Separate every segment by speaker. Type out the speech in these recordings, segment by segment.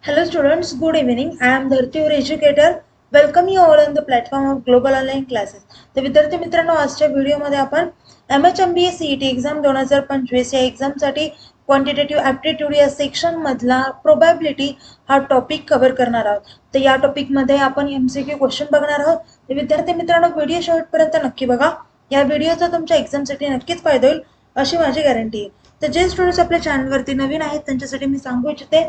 Speaker 1: Hello students, good evening. I am Dharti, your educator. Welcome you all on the platform of Global Online Classes. तर विद्यार्थी मित्रांनो, आजच्या व्हिडिओमध्ये आपण MHMBA CET exam 2025 या एक्झामसाठी क्वांटिटेटिव्ह ॲप्टिट्यूड या सेक्शन मधला प्रोबॅबिलिटी हा टॉपिक कव्हर करणार आहोत. तर या टॉपिकमध्ये आपण MCQ क्वेश्चन बघणार आहोत. तर विद्यार्थी मित्रांनो, व्हिडिओ शेवटपर्यंत नक्की बघा. या व्हिडिओचा तुमच्या एक्झामसाठी नक्कीच फायदा होईल अशी माझी गॅरंटी आहे. तर जे स्टुडंट्स आपल्या चॅनलवरती नवीन आहेत त्यांच्यासाठी मी सांगू इच्छिते,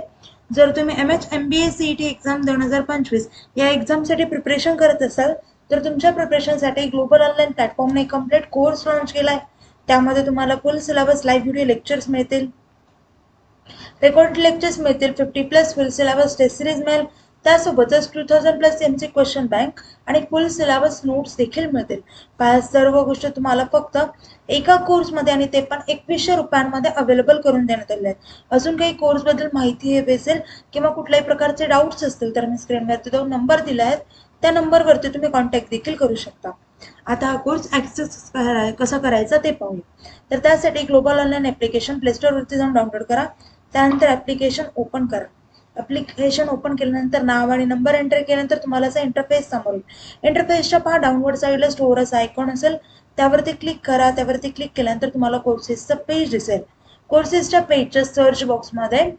Speaker 1: जर तुम्ही MHMBA CET एक्झाम 2025 या एक्झामसाठी प्रिपरेशन करत असाल तर तुमच्या प्रिपरेशनसाठी ग्लोबल ऑनलाईन प्लॅटफॉर्मने कम्प्लीट कोर्स लॉन्च केलाय. त्यामध्ये तुम्हाला full syllabus live video lectures मिळतील, रेकॉर्ड लेक्चर्स मिळतील, 50+ फुल सिलेबस टेस्ट सिरीज मिळेल, त्यासोबतच 2000+ MC क्वेश्चन बँक आणि फुल सिलेबस नोट्स देखील मिळतील. या सर्व गोष्टी तुम्हाला फक्त एका कोर्समध्ये आणि ते पण 2100 रुपयांमध्ये अवेलेबल करून देण्यात आले आहेत. अजून काही कोर्सबद्दल माहिती हवी असेल किंवा कुठल्याही प्रकारचे डाऊट्स असतील तर मी स्क्रीनवरती 2 नंबर दिले आहेत, त्या नंबरवरती तुम्ही कॉन्टॅक्ट देखील करू शकता. आता हा कोर्स ॲक्सेस कसा करायचा ते पाहूया. तर त्यासाठी ग्लोबल ऑनलाईन ॲप्लिकेशन प्लेस्टोरवरती जाऊन डाउनलोड करा. त्यानंतर ॲप्लिकेशन ओपन करा. ॲप्लिकेशन ओपन केल्यानंतर नाव आणि नंबर एंटर केल्यानंतर तुम्हाला असा इंटरफेस समोर येईल. इंटरफेसच्या पहा डाऊनवर्ड साईडला स्टोअर असा आयकॉन असेल, त्यावरती क्लिक करा. त्यावरती क्लिक केल्यानंतर तुम्हाला कोर्सेसचं पेज दिसेल. कोर्सेसच्या पेजच्या सर्च बॉक्समध्ये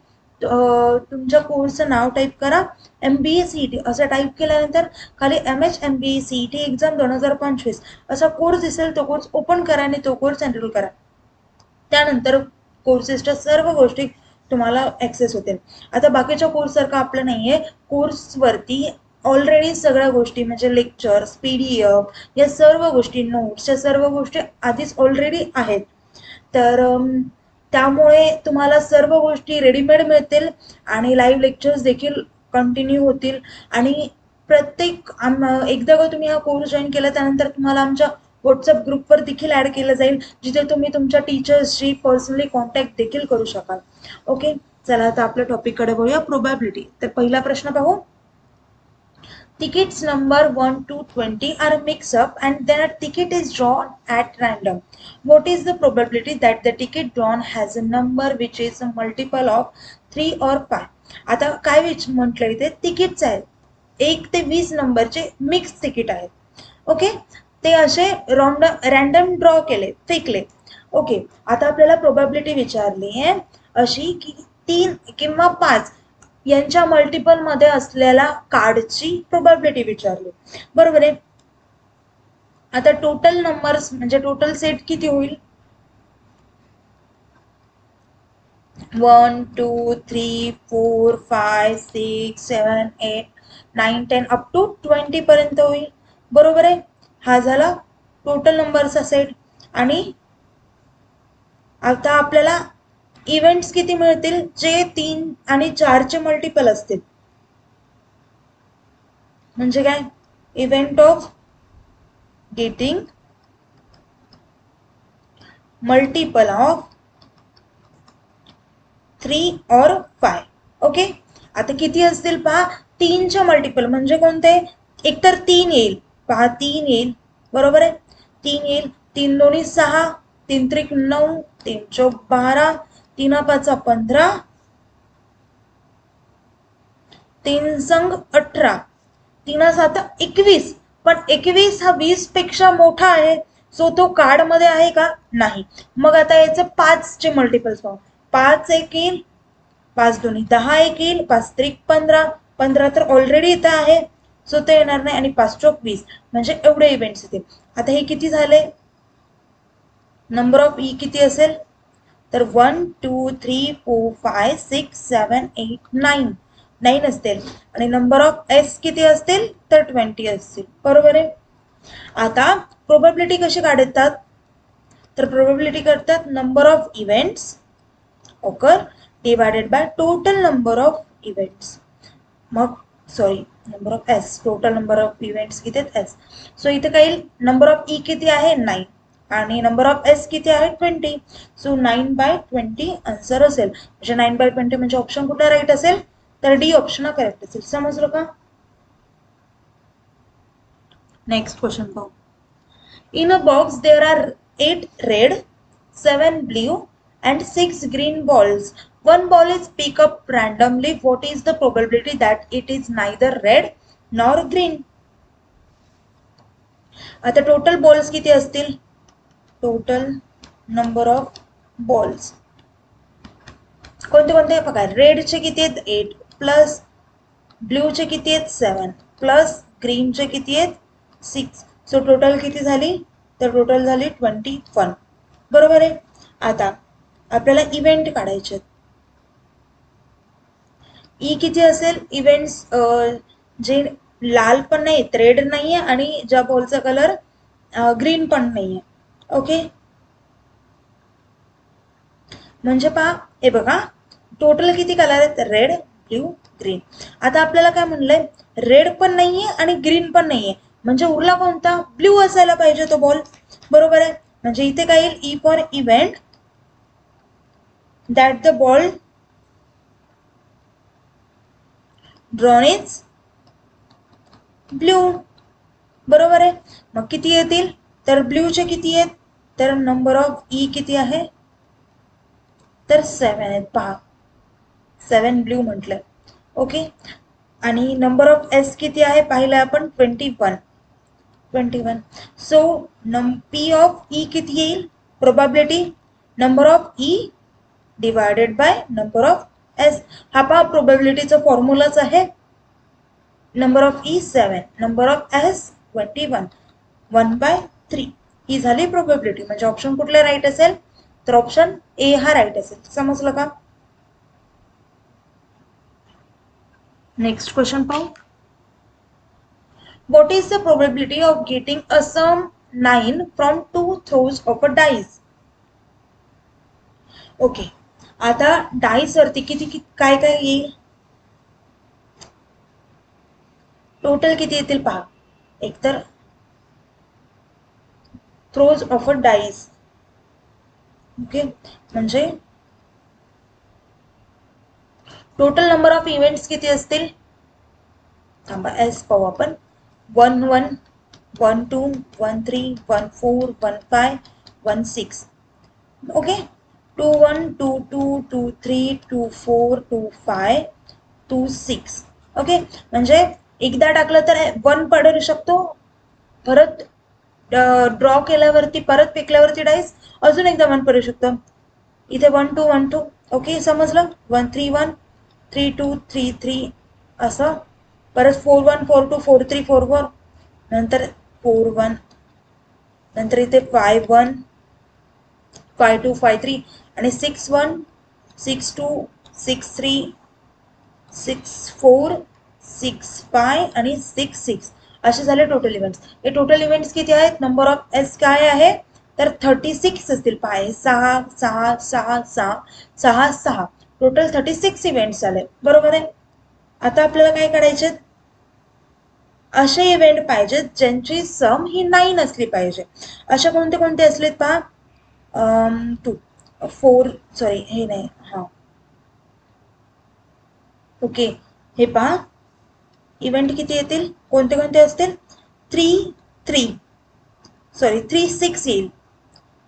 Speaker 1: तुमच्या कोर्सचं नाव टाईप करा. MBA CET असं टाईप केल्यानंतर खाली MHMBA CET एक्झाम 2025 असा कोर्स दिसेल. तो कोर्स ओपन करा आणि तो कोर्स एनरोल करा. त्यानंतर कोर्सेसच्या सर्व गोष्टी तुम्हाला ॲक्सेस होतील. आता बाकीच्या कोर्ससारखं आपलं नाहीये. कोर्सवरती ऑलरेडी सगळ्या गोष्टी म्हणजे लेक्चर्स, PDF या सर्व गोष्टी, नोट्स या सर्व गोष्टी आधीच ऑलरेडी आहेत. तर त्यामुळे तुम्हाला सर्व गोष्टी रेडीमेड मिळतील आणि लाईव्ह लेक्चर्स देखील कंटिन्यू होतील. आणि प्रत्येक एकदा का तुम्ही हा कोर्स जॉईन केला त्यानंतर तुम्हाला आमच्या व्हॉट्सअप ग्रुपवर देखील ॲड केलं जाईल, जिथे तुम्ही तुमच्या टीचर्सशी पर्सनली कॉन्टॅक्ट देखील करू शकाल. ओके, चला आता आपल्या टॉपिककडे बघूया, प्रोबॅबिलिटी. तर पहिला प्रश्न पाहू. Tickets number 1 to 20 are mixed up and then a ticket is drawn at random. What is the probability that the ticket drawn has a number which is a multiple of 3 or 5? आता काय म्हटलंय ते, tickets आहेत 1 ते 20 नंबरचे mix ticket आहेत. Okay, ते असे रॅन्डम ड्रॉ केले, फेकले. ओके, आता आपल्याला प्रोबॅबिलिटी विचारली आहे अशी की 3 किंवा 5 यांच्या मल्टिपल मध्ये असलेल्या कार्डची प्रोबॅबिलिटी विचारली. बरोबर आहे. आता टोटल नंबर्स म्हणजे टोटल सेट किती होईल? 1 2 3 4 5 6 7 8 9 10 अप टू 20 पर्यंत होईल. बरोबर आहे. हा झाला टोटल नंबरचा सेट. आणि आता आपल्याला इव्हेंट्स किती मिळतील जे 3 आणि 4चे मल्टिपल असतील. म्हणजे काय, event of getting multiple of 3 और 5. ओके, आता किती असतील पहा, 3च्या मल्टिपल म्हणजे कोणते, एकतर 3 येईल, पहा 3 येईल. बरोबर आहे, 3 येईल. 3 दोन्ही 6, 3 त्रिक 9, 3 चौक 12, 3 पाचा 15, 3 संग 18, 3 सात 21. पण 21 हा 20 पेक्षा मोठा आहे, सो तो कार्ड मध्ये आहे का, नाही. मग आता याचं 5चे मल्टिपल्स पाहू. 5 एक येईल, 5 दोन्ही 10 एक येईल, 5 त्रिक 15, 15 तर ऑलरेडी इथं आहे, सो ते येणार नाही. आणि 5 चौक 20 म्हणजे एवढे इव्हेंट्स येतील. आता हे किती झाले, नंबर ऑफ ई किती असेल, तर 1 2 3 4 5 6 7 8 9 9 असतील. आणि नंबर ऑफ एस किती असतील, तर 20 असतील. बरोबर आहे. आता प्रोबॅबिलिटी कशी काढतात, तर प्रोबॅबिलिटी करतात number of events occur divided by total number of events. मग sorry, number of S, total number of events किती आहेत, एस. सो इथे काय येईल, नंबर ऑफ ई किती आहे, 9 आणि नंबर ऑफ एस किती आहे, 20. सो 9/20 आन्सर असेल. म्हणजे 9/20 म्हणजे ऑप्शन कुठला राईट असेल, तर डी ऑप्शन हा करेक्ट असेल. समजलं का? नेक्स्ट क्वेश्चन पाहू. In a box there are 8 red, 7 blue and 6 green balls. one ball is picked up randomly, what is the probability that it is neither red nor green? आता total balls किती असतील? Total number of balls कोणते कोणते बघा, रेडचे किती आहेत? 8 plus ब्ल्यूचे किती आहेत? 7 प्लस ग्रीनचे किती आहेत? 6. सो टोटल किती झाली? तर टोटल झाली 21. बरोबर आहे. आता आपल्याला इव्हेंट काढायचे आहेत. ई किती असेल? इव्हेंट्स जे लाल पण नाही, रेड नाहीये आणि ज्या बॉलचा कलर ग्रीन पण नाहीये. ओके, म्हणजे पहा, हे बघा टोटल किती कलर आहेत? Red, blue, green. आता आपल्याला काय म्हणलंय? रेड पण नाहीये आणि ग्रीन पण नाहीये, म्हणजे उरला कोणता? ब्ल्यू असायला पाहिजे तो बॉल. बरोबर आहे. म्हणजे इथे काय येईल? E for event that the ball drawn is blue. बरोबर आहे. मग किती येतील? तर ब्ल्यूचे किती आहेत? तर नंबर ऑफ ई किती आहे? तर 7 आहेत. पहा, 7 ब्ल्यू म्हटलं. ओके, आणि नंबर ऑफ एस किती आहे पाहिलं आपण? 21. सो पी ऑफ ई किती येईल? Probability number of E divided by number of S. हा पहा प्रोबॅबिलिटीचा फॉर्म्युलाच आहे. Number of E 7, number of S 21, 1/3 ही झाली प्रोबॅबिलिटी. म्हणजे ऑप्शन कुठले राईट असेल? तर ऑप्शन ए हा राईट असेल. समजलं का? नेक्स्ट क्वेश्चन पाहू. What is the probability of getting a sum 9 from 2 throws of a dice? Okay, आता डाईस वरती किती काय काय येईल? टोटल किती येतील पहा. एकतर throws of a dice. Okay, म्हणजे टोटल नंबर ऑफ इव्हेंट्स किती असतील? थांबा, एस पाहू आपण. 1 1 1 2 1 3 1 4 1 5 1 6. ओके, 2 1 2 2 2 3 2 4 2 5 2 6. ओके, म्हणजे एकदा टाकलं तर 1 पडू शकतो, परत ड्रॉ केल्यावरती परत पिकल्यावरती डाईस अजून एकदा 1 पडू शकतो. इथे 1 2 1 2. ओके, समजलं? 1 3 1 3 2 3 3 असं, परत 4 1 4 2 4 3 4 4, नंतर 4 1, नंतर इथे 5 1 5 2 5 3 आणि 6 1 6 2 6 3 6 4 6 5 आणि 6 6 असे झाले टोटल इव्हेंट्स. हे टोटल इव्हेंट्स किती आहेत? नंबर ऑफ एस काय आहे? तर 36 असतील. पाय 6 6 6 6 6 6, टोटल 36 इव्हेंट्स झाले. बरोबर आहे. आता आपल्याला काय करायचे? असे इव्हेंट पाहिजेत ज्यांची सम ही 9 असली पाहिजे. अशा कोणते कोणते असलेत पहा. 2 4 सॉरी हे नाही, हा ओके, हे पहा इव्हेंट किती येतील? कोणते कोणते असतील? 3 3 सॉरी 3 6 येईल.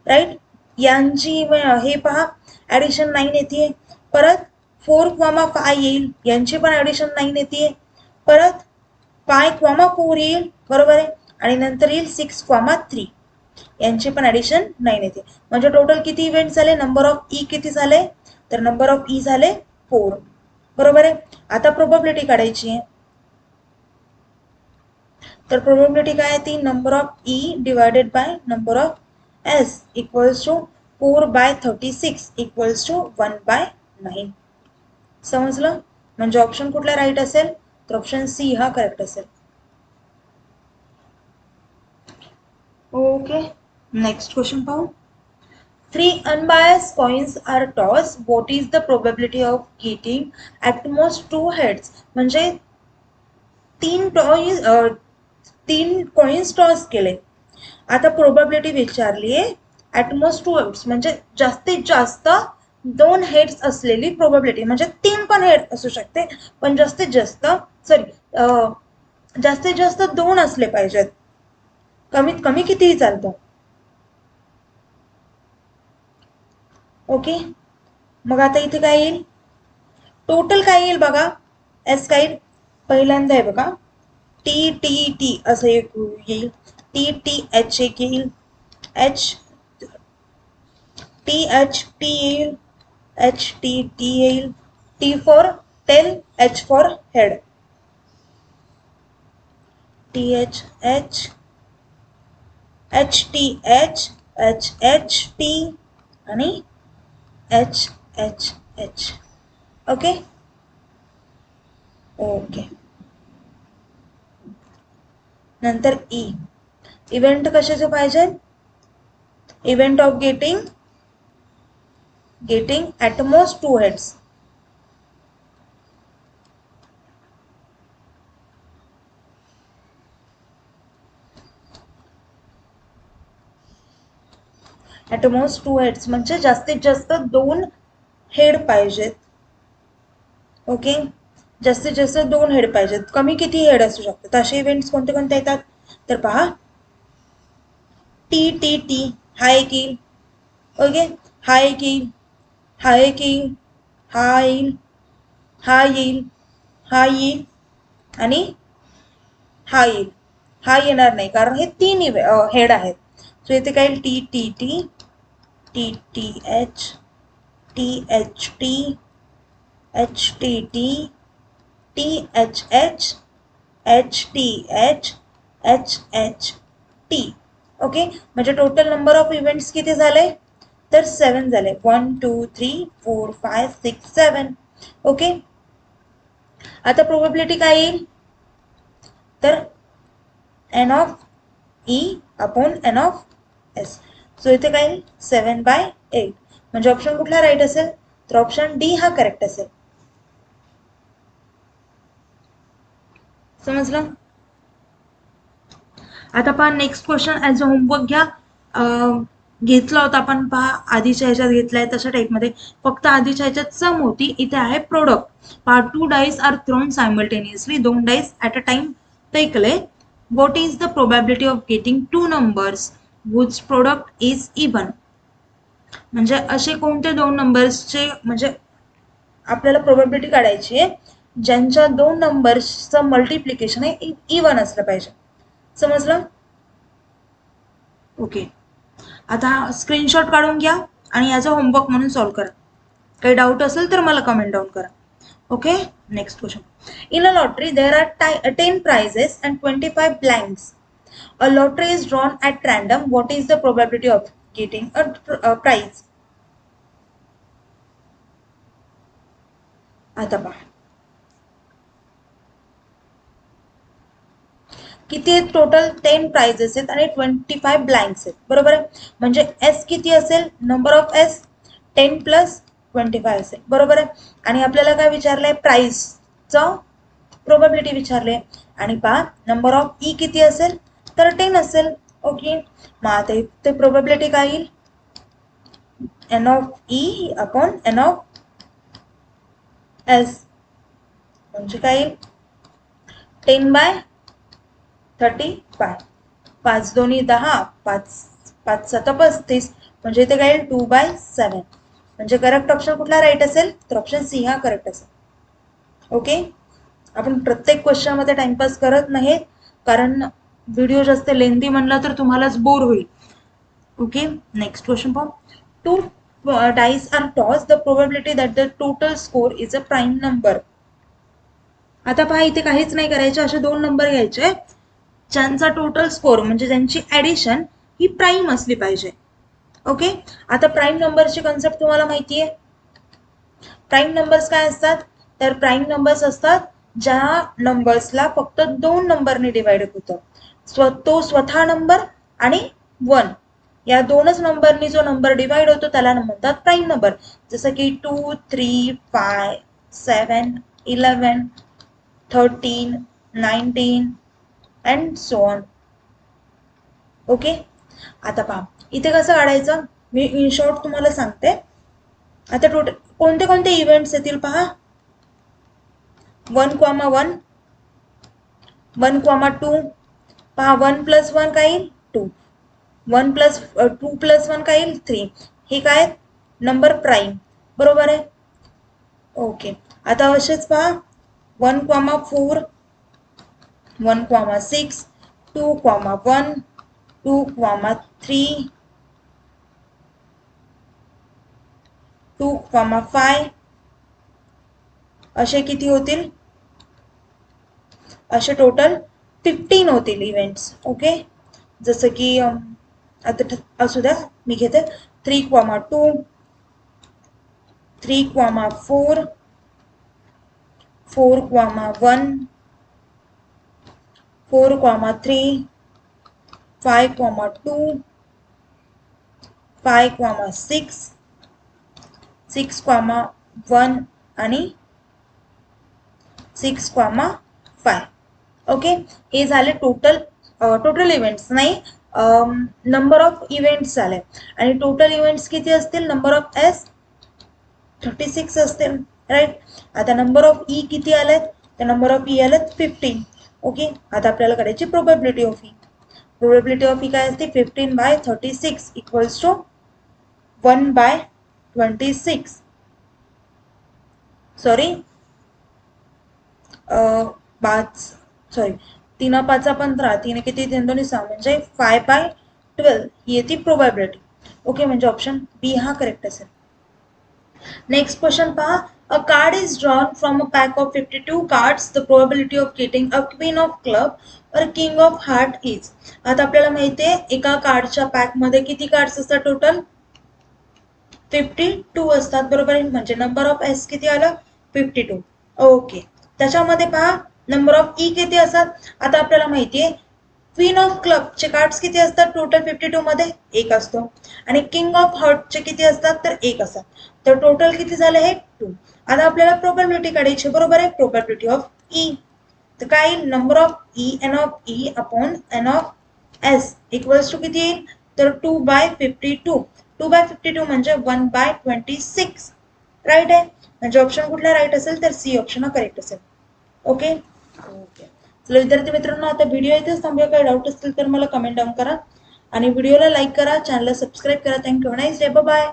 Speaker 1: राईट, यांची हे पहा ऍडिशन 9 येते. परत 4,5 येईल, यांची पण ऍडिशन 9 येते. परत 5,4 येईल. बरोबर आहे. आणि नंतर येईल 6,3, यांची पण ऍडिशन 9 येते. म्हणजे टोटल किती इव्हेंट झाले? नंबर ऑफ ई किती झाले? तर नंबर ऑफ ई झाले 4. बरोबर आहे. आता प्रोबॅबिलिटी काढायची आहे. तर प्रोबॅबिलिटी काय आहे ती? Number of E divided by number of S equals to 4/36 equals to 1/9. समजलं? म्हणजे ऑप्शन कुठला राईट असेल? तर ऑप्शन सी हा करेक्ट असेल. ओके, नेक्स्ट क्वेश्चन पाहू. 3 unbiased coins are tossed. What is the probability of getting at most 2 heads? म्हणजे 3 coins toss केले. आता प्रोबॅबिलिटी विचारली आहे ॲट मोस्ट 2 हेड्स, म्हणजे जास्तीत जास्त 2 हेड्स असलेली प्रोबॅबिलिटी. म्हणजे 3 पण हेड असू शकते, पण जास्तीत जास्त जास्तीत जास्त 2 असले पाहिजेत. कमीत कमी कितीही चालतं. ओके, मग आता इथे काय येईल, टोटल काय येईल बघा, एस काय येईल, पहिल्यांदा आहे बघा टी टी टी असं एक येईल, टी टी एच एक येईल, एच टी एच टी येईल, एच टी टी येईल, T for tail, H for head, T H H, H T H, H H T आणि H H H. Okay okay. नंतर E, event कशाचे पाहिजे, event of getting at most 2 heads. At most 2 heads म्हणजे जास्तीत जास्त 2 head पाहिजेत. Okay, जास्तीत जास्त 2 हेड पाहिजेत, कमी किती हेड असू शकतात, असे इव्हेंट्स कोणते कोणते येतात, तर पहा टी टी टी हा एक येईल. ओके, हा एक येईल, हा एक येईल, हा येईल, हा येईल, हा येईल आणि हा येईल. हा येणार नाही कारण हे 3 हेड आहेत. सो इथे काय येईल, T T T, T T H, T H T, H T T, T H H, H T H, H H T. Okay, म्हणजे टोटल नंबर ऑफ इव्हेंट्स किती झाले, तर 7 झाले. 1 2 3 4 5 6 7. ओके, आता प्रोबॅबिलिटी काय येईल, तर N of E upon N of S. So इथे काय येईल, 7/8. म्हणजे ऑप्शन कुठला राईट असेल, तर ऑप्शन डी हा करेक्ट असेल. समजलं. आता पहा next question as a homework घ्या. घेतला होता आपण, पहा आधीच्या ह्याच्यात घेतलाय तशा टाईपमध्ये, फक्त आधीच्या ह्याच्यात सम होती, इथे आहे प्रोडक्ट. पहा 2 dice are thrown simultaneously, 2 dice at a time फेकले. What is the probability of getting 2 numbers whose product is even. म्हणजे असे कोणते 2 नंबर्सचे, म्हणजे आपल्याला प्रोबॅबिलिटी काढायची आहे ज्यांच्या 2 नंबर्सचं मल्टिप्लिकेशन हे इव्हन असलं पाहिजे. समजलं. ओके, आता स्क्रीनशॉट काढून घ्या आणि याचा होमवर्क म्हणून सॉल्व करा. काही डाऊट असेल तर मला कमेंट डाऊन करा. Okay, next question. In a lottery there are 10 prizes and 25 blanks. A lottery is drawn at random. What is the probability of getting a prize? आता पहा किती आहेत, टोटल 10 प्राइजेस आहेत आणि 25 ब्लँक्स आहेत, बरोबर आहे. म्हणजे एस किती असेल, नंबर ऑफ एस 10 प्लस 25 असेल, बरोबर आहे. आणि आपल्याला काय विचारलंय, प्राइसचं प्रोबॅबिलिटी विचारले. आणि पहा नंबर ऑफ ई किती असेल, तर 10 असेल. ओके, मग आता ते प्रोबॅबिलिटी काय येईल, N of E upon N of S, म्हणजे काय येईल, 10/35. 5 दोन्ही 10, 5 7 35, म्हणजे इथे काय येईल 2/7. म्हणजे करेक्ट ऑप्शन कुठला राईट असेल, तर ऑप्शन सी हा करेक्ट असेल. ओके, आपण प्रत्येक क्वेश्चन मध्ये टाइमपास करत नाही, कारण व्हिडिओ जास्त लेंदी म्हणला तर तुम्हालाच बोर होईल. ओके, नेक्स्ट क्वेश्चन पाहू. 2 dice are tossed, the probability that the total score is a prime number. आता पहा इथे काहीच नाही करायचे, असे 2 नंबर घ्यायचे ज्यांचा टोटल स्कोर म्हणजे ज्यांची ॲडिशन ही प्राईम असली पाहिजे. ओके, आता प्राईम नंबरची कन्सेप्ट तुम्हाला माहिती आहे. प्राईम नंबर्स काय असतात, तर प्राईम नंबर्स असतात ज्या नंबर्सला फक्त 2 नंबरने डिवाइड होतं, तो स्वतः नंबर आणि 1 या 2च नंबरनी जो नंबर डिवाइड होतो त्याला म्हणतात प्राईम नंबर. जसं की 2 3 5 7 11 13 19 अँड सो ऑन. ओके, आता पहा इथे कसं काढायचं, मी इन शॉर्ट तुम्हाला सांगते. आता टोटल कोणते कोणते इव्हेंट्स येतील पहा, 1,1 1,2. पहा 1 + 1 काय येईल 2, 1 + 2 + 1 काय येईल 3. हे काय नंबर प्राईम. बरोबर आहे. ओके, आता असेच पहा 1,4 1,6 2,1 2,3 2,5 असे किती होतील, असे टोटल 15 होतील इव्हेंट्स. ओके, जसं की आता असू द्या, मी घेते 3,2 3,4 4,1 4,3 5,2 5,6 6,1 आणि 6,5. ओके, हे झाले टोटल इव्हेंट्स, नाही नंबर ऑफ इव्हेंट्स झाले. आणि टोटल इव्हेंट्स किती असतील, नंबर ऑफ एस 36 असतील, राईट. आता नंबर ऑफ ई किती आलेत, तर नंबर ऑफ ई आलेत 15. ओके, आता आपल्याला करायची probability of E. Probability of E काय असते, 15/36 इक्वल्स टू 1/26. सॉरी 3 5 15, 3 किती 3 2 6 म्हणजे 5/12 ही येते प्रोबॅबिलिटी. ओके, म्हणजे ऑप्शन बी हा करेक्ट असेल. नेक्स्ट क्वेश्चन पहा, अ card is drawn from a pack of 52 cards, the probability of getting a queen of club और किंग ऑफ हार्ट इज. आता आपल्याला माहिती आहे एका कार्डच्या पॅक मध्ये किती कार्ड्स असतात, टोटल 52 असतात, बरोबर आहे. म्हणजे नंबर ऑफ एस किती आलं, 52. ओके, त्याच्यामध्ये पहा नंबर ऑफ ई किती असतात. आता आपल्याला माहिती आहे क्वीन ऑफ क्लबचे कार्ड्स किती असतात टोटल 52 मध्ये, एक असतो. आणि किंग ऑफ हार्टचे किती असतात, तर एक असतात. तर टोटल किती झाले हे 2. आता आपल्याला प्रोबॅबिलिटी काढायची, बरोबर आहे, प्रोबॅबिलिटी ऑफ ई. तर काय, number of E N of E upon N of S equals to किती येईल, तर 2/52. 2/52 म्हणजे 1/26, राईट आहे. म्हणजे ऑप्शन कुठला राईट असेल, तर सी ऑप्शन हा करेक्ट असेल. ओके ओके, चला विद्यार्थी मित्रांनो, आता व्हिडिओ इथेच थांबूया. काही डाऊट असतील तर मला कमेंट डाऊन करा आणि व्हिडिओला लाईक करा, चॅनलला सबस्क्राईब करा. Thank you, nice day, bye.